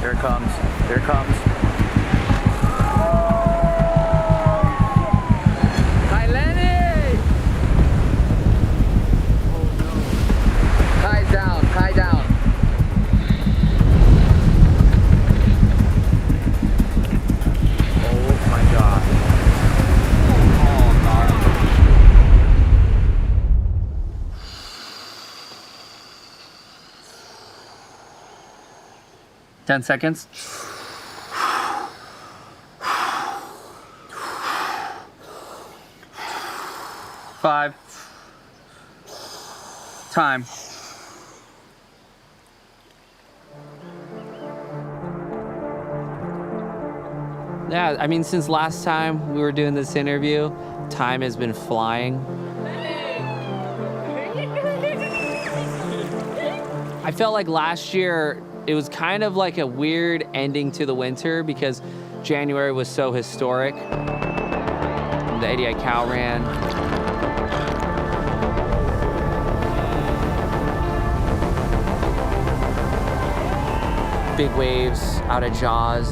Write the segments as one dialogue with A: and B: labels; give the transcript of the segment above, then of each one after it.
A: There it comes. There it comes. Hi, Lenny! Oh no. Tie down, tie down. Oh my God. Oh God. 10 seconds. 5. Time.
B: Yeah, I mean, since last time we were doing this interview, time has been flying. I felt like last year, it was kind of like a weird ending to the winter because January was so historic. The ADI cow ran. Big waves out of Jaws.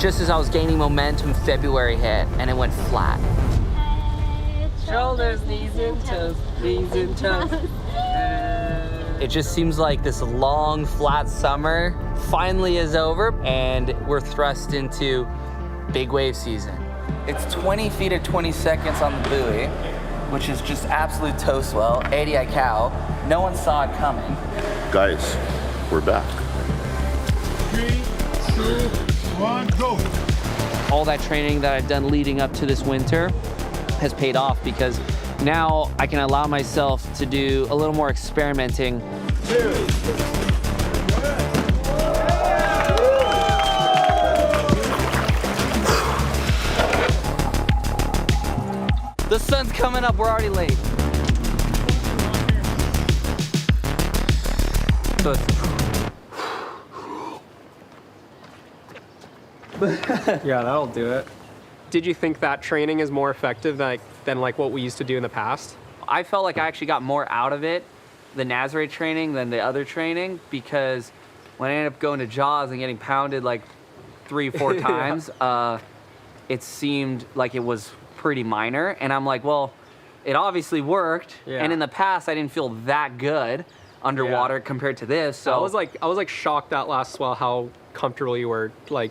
B: Just as I was gaining momentum, February hit and it went flat. Shoulders, knees and toes, knees and toes. It just seems like this long, flat summer finally is over and we're thrust into big wave season.
A: It's 20 feet at 20 seconds on the buoy, which is just absolute toe swell. ADI cow. No one saw it coming.
C: Guys, we're back.
D: 3, 2, 1, go.
B: All that training that I've done leading up to this winter has paid off because now I can allow myself to do a little more experimenting.
D: 2.
B: The sun's coming up, we're already late. So
E: Yeah, that'll do it. Did you think that training is more effective than what we used to do in the past?
B: I felt like I actually got more out of it, the Nazareth training, than the other training, because when I ended up going to Jaws and getting pounded like 3 or 4 times, it seemed like it was pretty minor. And I'm like, well, it obviously worked.
E: Yeah.
B: And in the past, I didn't feel that good underwater compared to this. So
E: I was like shocked that last swell how comfortable you were. Like,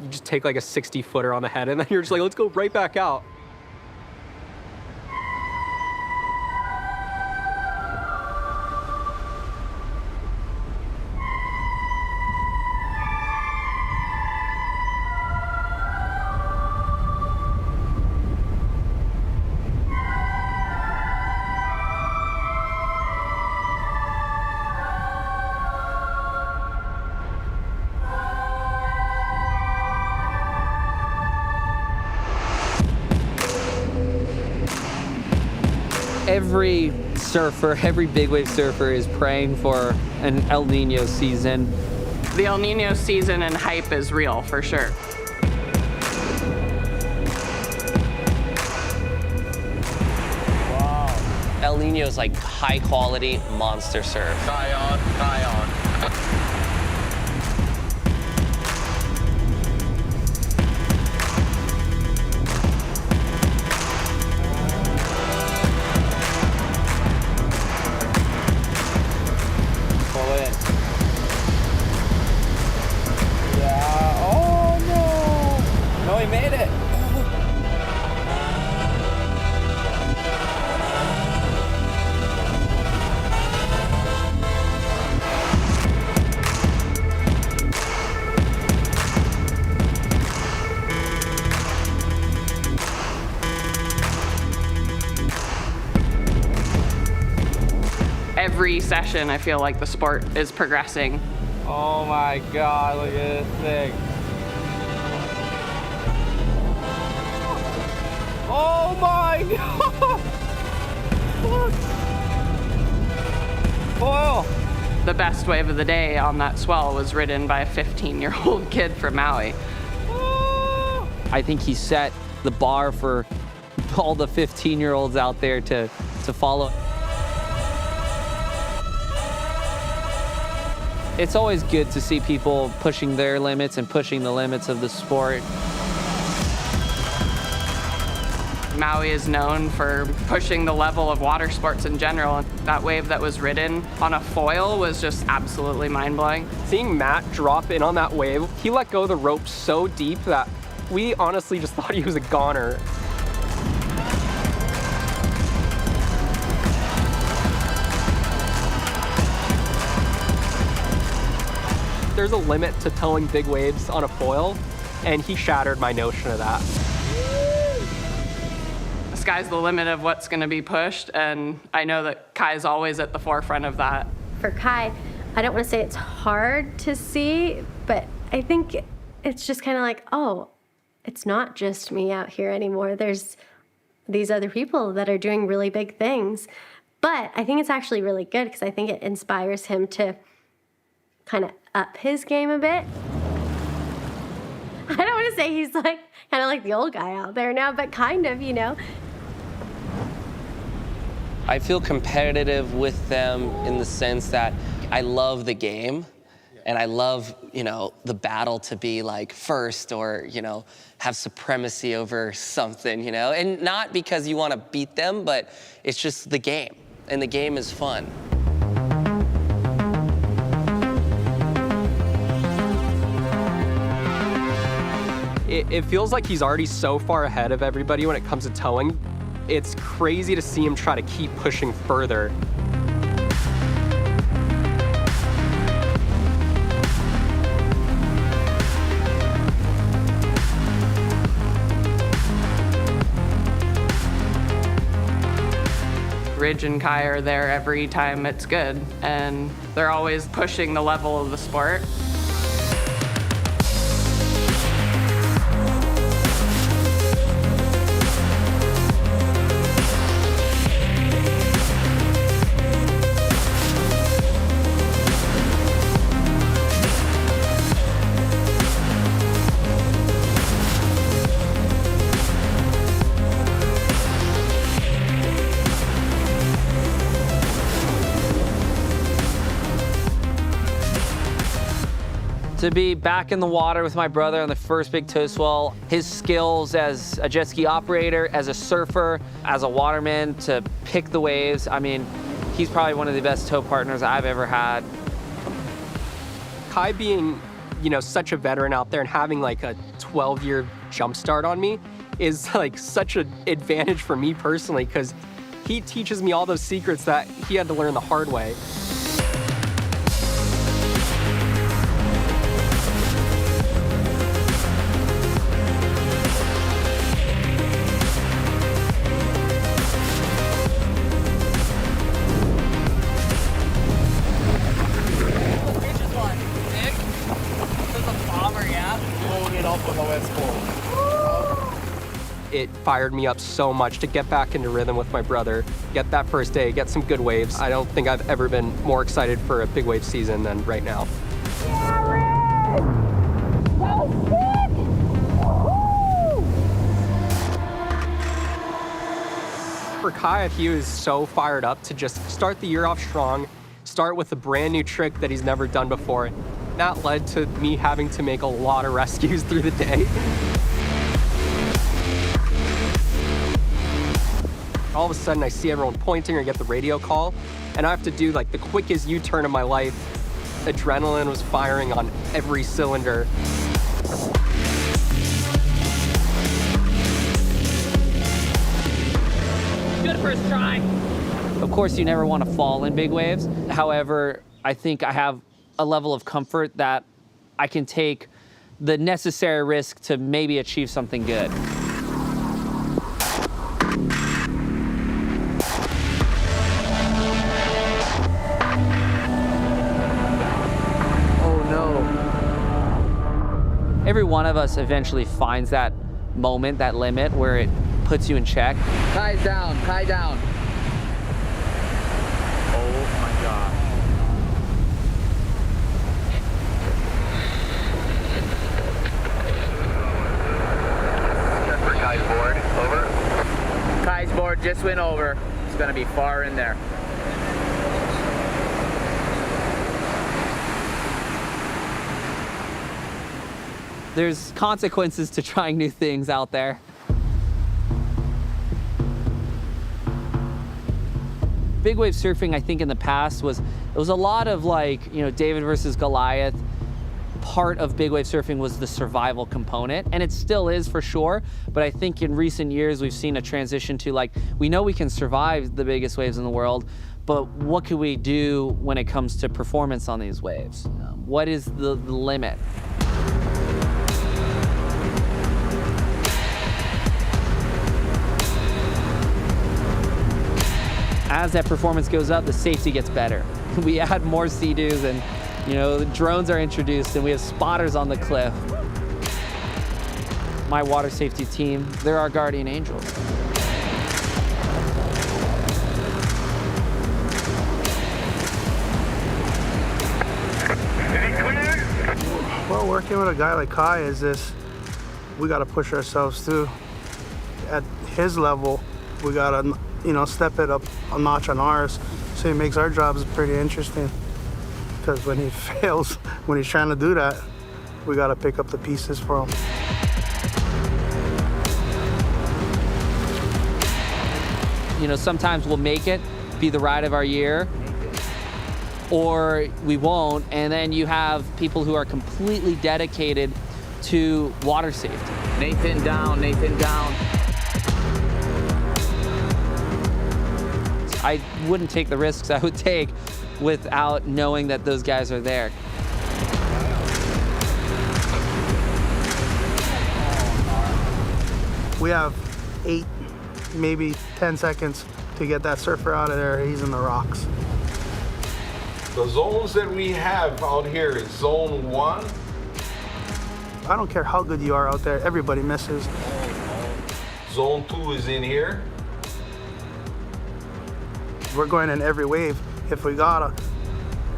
E: you just take like a 60-footer on the head and then you're just like, let's go right back out.
B: every surfer, every big wave surfer is praying for an El Nino season.
F: The El Nino season and hype is real, for sure.
B: Wow. El Nino is like high quality monster surf.
A: Tie on, tie on.
F: Every session, I feel like the sport is progressing.
A: Oh my God, look at this thing. Oh my God! Look! Foil!
F: The best wave of the day on that swell was ridden by a 15-year-old kid from Maui.
A: Oh.
B: I think he set the bar for all the 15-year-olds out there to follow. It's always good to see people pushing their limits and pushing the limits of the sport.
F: Maui is known for pushing the level of water sports in general. That wave that was ridden on a foil was just absolutely mind-blowing.
E: Seeing Matt drop in on that wave, he let go of the rope so deep that we honestly just thought he was a goner. There's a limit to towing big waves on a foil, and he shattered my notion of that.
F: The sky's the limit of what's going to be pushed, and I know that Kai's always at the forefront of that.
G: For Kai, I don't want to say it's hard to see, but I think it's just kind of like, oh, it's not just me out here anymore. There's these other people that are doing really big things. But I think it's actually really good because I think it inspires him to kind of up his game a bit. I don't want to say he's like kind of like the old guy out there now, but kind of, you know.
H: I feel competitive with them in the sense that I love the game and I love, you know, the battle to be like first or, you know, have supremacy over something, you know, and not because you want to beat them, but it's just the game and the game is fun.
E: It feels like he's already so far ahead of everybody when it comes to towing. It's crazy to see him try to keep pushing further.
F: Ridge and Kai are there every time it's good, and they're always pushing the level of the sport.
B: To be back in the water with my brother on the first big tow swell, his skills as a jet ski operator, as a surfer, as a waterman, to pick the waves, I mean, he's probably one of the best tow partners I've ever had.
E: Kai being, you know, such a veteran out there and having like a 12-year jump start on me is like such an advantage for me personally because he teaches me all those secrets that he had to learn the hard way. It fired me up so much to get back into rhythm with my brother, get that first day, get some good waves. I don't think I've ever been more excited for a big wave season than right now. For Kai, he was so fired up to just start the year off strong, start with a brand new trick that he's never done before. That led to me having to make a lot of rescues through the day. All of a sudden, I see everyone pointing or get the radio call, and I have to do like the quickest U-turn of my life. Adrenaline was firing on every cylinder.
B: Good first try. Of course, you never want to fall in big waves. However, I think I have a level of comfort that I can take the necessary risk to maybe achieve something good. Every one of us eventually finds that moment, that limit, where it puts you in check.
A: Kai's down, Kai down.
D: Oh my God.
A: That's for Kai's board, over. Kai's board just went over. It's gonna be far in there.
B: There's consequences to trying new things out there. Big wave surfing, I think in the past it was a lot of like, David versus Goliath. Part of big wave surfing was the survival component, and it still is for sure, but I think in recent years we've seen a transition to like, we know we can survive the biggest waves in the world, but what can we do when it comes to performance on these waves? What is the limit? As that performance goes up, the safety gets better. We add more Sea-Doos and the drones are introduced and we have spotters on the cliff. My water safety team, they're our guardian angels.
I: Well, working with a guy like Kai is this, we gotta push ourselves too. At his level, we gotta, step it up a notch on ours. So it makes our jobs pretty interesting. Because when he fails, when he's trying to do that, we gotta pick up the pieces for him.
B: Sometimes we'll make it, be the ride of our year, or we won't, and then you have people who are completely dedicated to water safety. Nathan down, Nathan down. I wouldn't take the risks I would take without knowing that those guys are there.
I: We have 8, maybe 10 seconds to get that surfer out of there. He's in the rocks.
D: The zones that we have out here is zone 1.
I: I don't care how good you are out there, everybody misses.
D: Zone 2 is in here.
I: We're going in every wave if we gotta.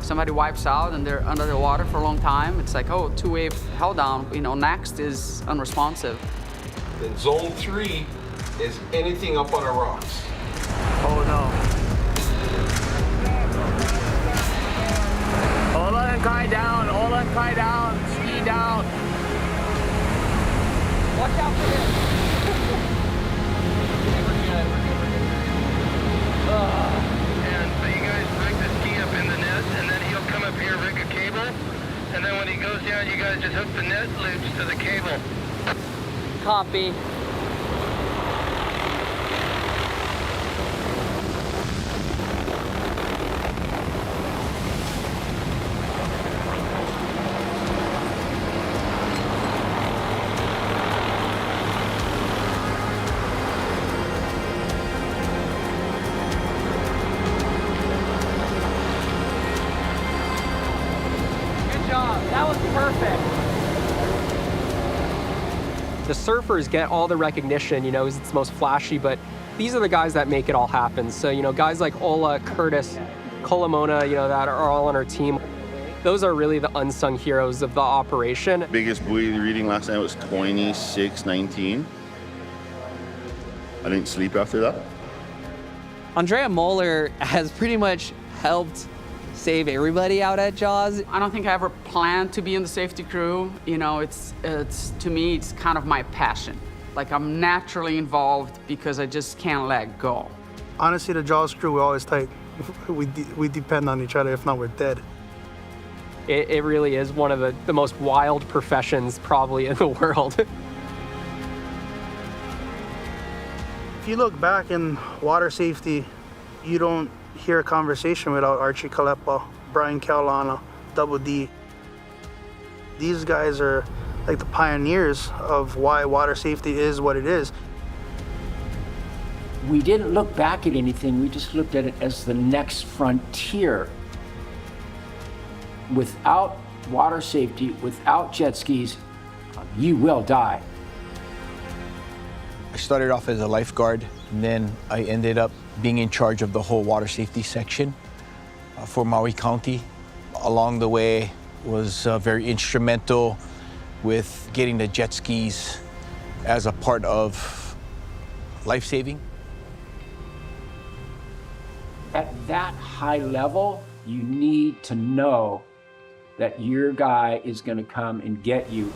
J: Somebody wipes out and they're under the water for a long time. It's like, oh, 2-wave held down. Next is unresponsive.
D: Then zone 3 is anything up on the rocks.
I: Oh no.
B: Ola and Kai down, Ola and Kai down, ski down. Watch out for him.
K: And so you guys rig the ski up in the net, and then he'll come up here, rig a cable, and then when he goes down, you guys just hook the net loops to the cable.
B: Copy. That was perfect.
E: The surfers get all the recognition, as it's most flashy, but these are the guys that make it all happen. So, guys like Ola, Curtis, Colomona, that are all on our team. Those are really the unsung heroes of the operation.
C: Biggest buoy reading last night was 26.19. I didn't sleep after that.
B: Andrea Moeller has pretty much helped save everybody out at Jaws.
J: I don't think I ever planned to be in the safety crew. It's to me, it's kind of my passion. Like, I'm naturally involved because I just can't let go.
I: Honestly, the Jaws crew, we're always tight. We depend on each other, if not, we're dead.
E: It really is one of the most wild professions probably in the world.
I: If you look back in water safety, you don't hear a conversation without Archie Kalepa, Brian Caolana, Double D. These guys are like the pioneers of why water safety is what it is.
L: We didn't look back at anything, we just looked at it as the next frontier. Without water safety, without jet skis, you will die.
M: I started off as a lifeguard, and then I ended up being in charge of the whole water safety section for Maui County. Along the way, was very instrumental with getting the jet skis as a part of life-saving.
L: At that high level, you need to know that your guy is going to come and get you.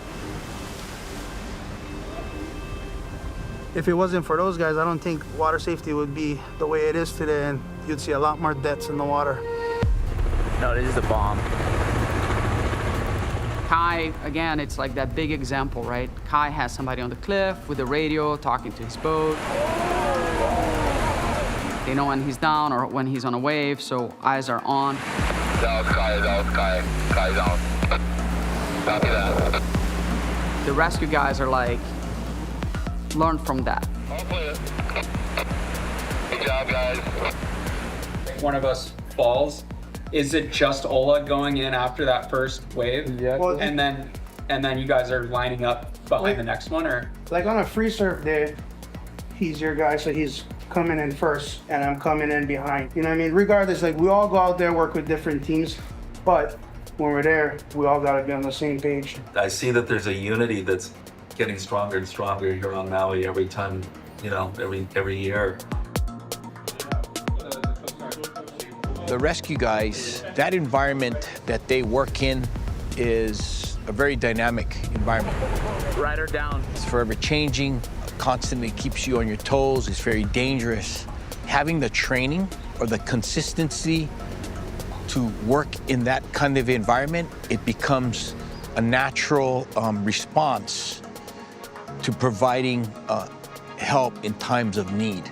I: If it wasn't for those guys, I don't think water safety would be the way it is today, and you'd see a lot more deaths in the water.
B: No, this is a bomb.
J: Kai, again, it's like that big example, right? Kai has somebody on the cliff with a radio talking to his boat. They know when he's down or when he's on a wave, so eyes are on.
K: Down, Kai, down. Copy that.
J: The rescue guys are like, learn from that.
K: All clear. Good job, guys.
N: One of us falls. Is it just Ola going in after that first wave?
I: Yeah. Well,
N: and then you guys are lining up behind the next one, or?
I: Like on a free surf day, he's your guy, so he's coming in first, and I'm coming in behind. You know what I mean? Regardless, like we all go out there, work with different teams, but when we're there, we all gotta be on the same page.
O: I see that there's a unity that's getting stronger and stronger here on Maui every time, you know, every year.
M: The rescue guys, that environment that they work in is a very dynamic environment.
B: Ride her down.
M: It's forever changing, constantly keeps you on your toes, it's very dangerous. Having the training or the consistency to work in that kind of environment, it becomes a natural response to providing help in times of need.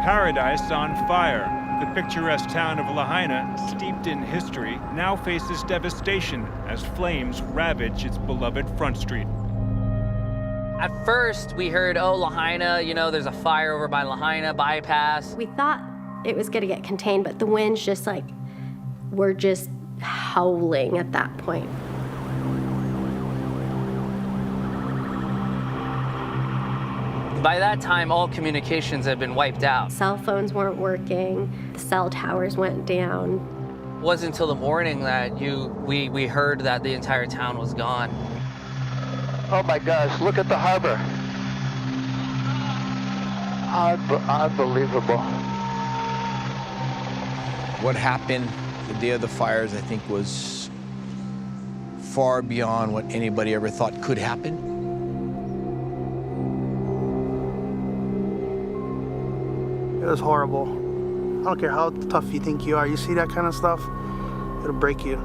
P: Paradise on fire. The picturesque town of Lahaina, steeped in history, now faces devastation as flames ravage its beloved Front Street.
B: At first, we heard, oh, Lahaina, you know, there's a fire over by Lahaina bypass.
G: We thought it was gonna get contained, but the winds just like, were just howling at that point.
B: By that time, all communications had been wiped out.
G: Cell phones weren't working, the cell towers went down.
B: It wasn't until the morning that we heard that the entire town was gone.
K: Oh my gosh, look at the harbor. Unbelievable.
M: What happened the day of the fires, I think, was far beyond what anybody ever thought could happen.
I: It was horrible. I don't care how tough you think you are. You see that kind of stuff, it'll break you.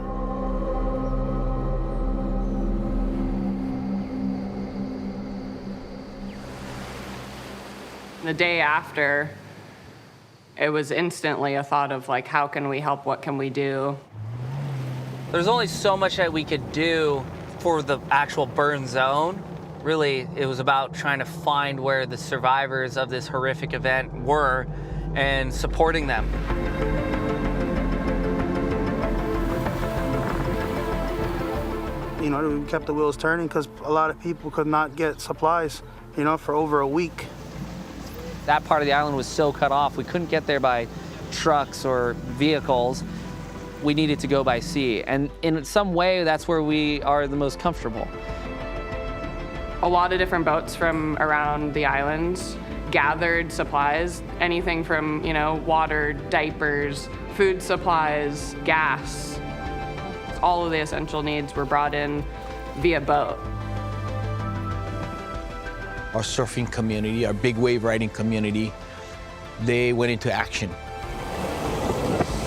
F: The day after, it was instantly a thought of like, how can we help? What can we do?
B: There's only so much that we could do for the actual burn zone. Really, it was about trying to find where the survivors of this horrific event were and supporting them.
I: You know, we kept the wheels turning because a lot of people could not get supplies, you know, for over a week.
B: That part of the island was so cut off, we couldn't get there by trucks or vehicles. We needed to go by sea. And in some way, that's where we are the most comfortable.
F: A lot of different boats from around the islands gathered supplies, anything from, you know, water, diapers, food supplies, gas. All of the essential needs were brought in via boat.
M: Our surfing community, our big wave riding community, they went into action.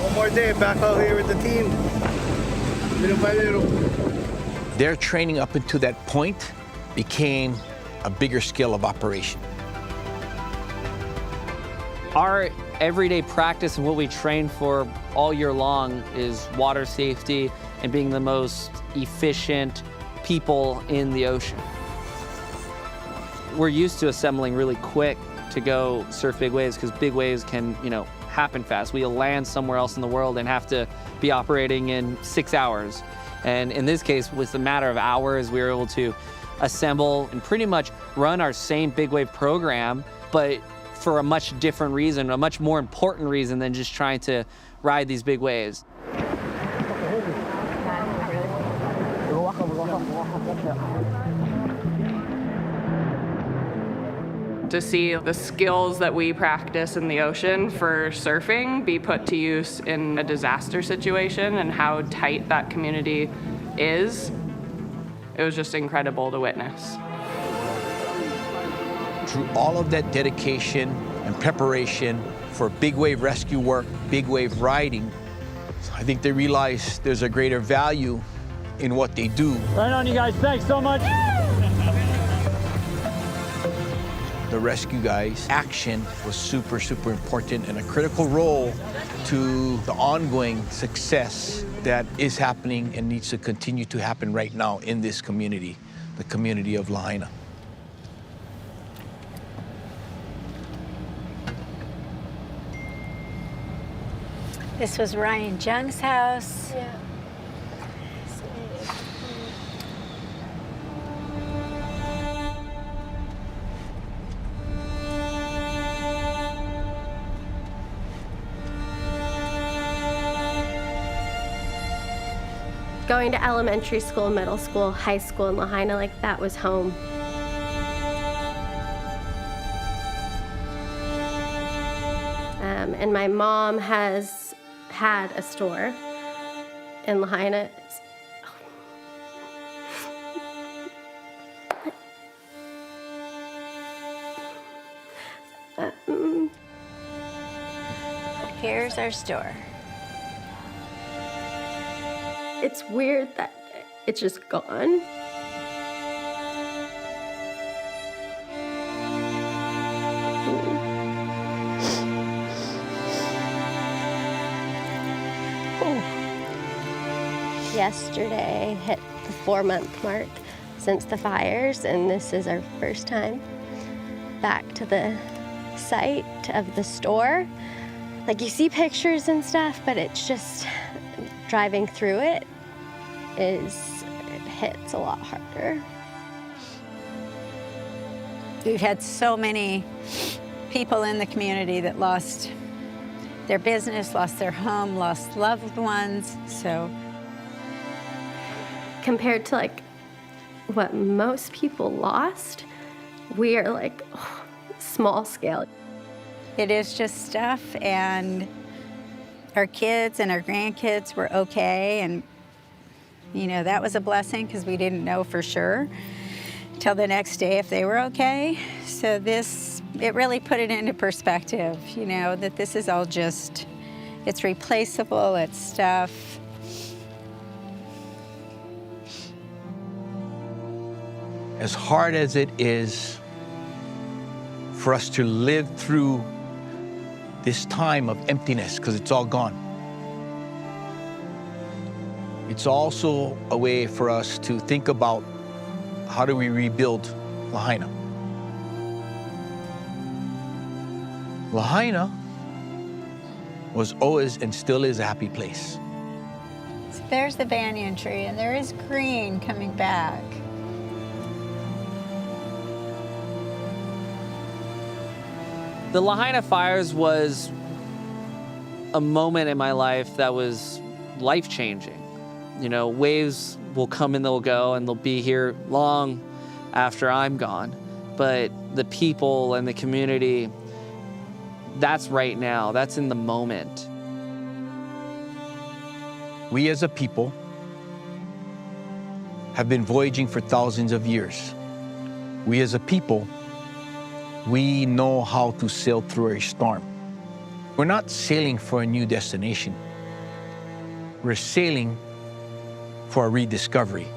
I: One more day back out here with the team, little by little.
M: Their training up until that point became a bigger scale of operation.
B: Our everyday practice and what we train for all year long is water safety and being the most efficient people in the ocean. We're used to assembling really quick to go surf big waves because big waves can, you know, happen fast. We'll land somewhere else in the world and have to be operating in 6 hours. And in this case, with a matter of hours, we were able to assemble and pretty much run our same big wave program, but for a much different reason, a much more important reason than just trying to ride these big waves.
F: To see the skills that we practice in the ocean for surfing be put to use in a disaster situation and how tight that community is, it was just incredible to witness.
M: Through all of that dedication and preparation for big wave rescue work, big wave riding, I think they realize there's a greater value in what they do.
Q: Right on, you guys. Thanks so much.
M: The rescue guys' action was super, super important and a critical role to the ongoing success that is happening and needs to continue to happen right now in this community, the community of Lahaina.
R: This was Ryan Jung's house.
G: Yeah. Going to elementary school, middle school, high school in Lahaina, like that was home. And my mom has had a store in Lahaina.
R: Here's our store.
G: It's weird that it's just gone. Yesterday hit the 4-month mark since the fires, and this is our first time back to the site of the store. Like, you see pictures and stuff, but it's just driving through it hits a lot harder.
R: We've had so many people in the community that lost their business, lost their home, lost loved ones, so.
G: Compared to like what most people lost, we are like small scale.
R: It is just stuff, and our kids and our grandkids were okay, and you know, that was a blessing because we didn't know for sure till the next day if they were okay. So it really put it into perspective, you know, that this is all just, it's replaceable, it's stuff.
M: As hard as it is for us to live through this time of emptiness, because it's all gone, it's also a way for us to think about how do we rebuild Lahaina. Lahaina was always and still is a happy place.
R: So there's the banyan tree, and there is green coming back.
B: The Lahaina fires was a moment in my life that was life-changing. You know, waves will come and they'll go, and they'll be here long after I'm gone. But the people and the community, that's right now, that's in the moment.
M: We as a people have been voyaging for thousands of years. We as a people, we know how to sail through a storm. We're not sailing for a new destination. We're sailing for a rediscovery.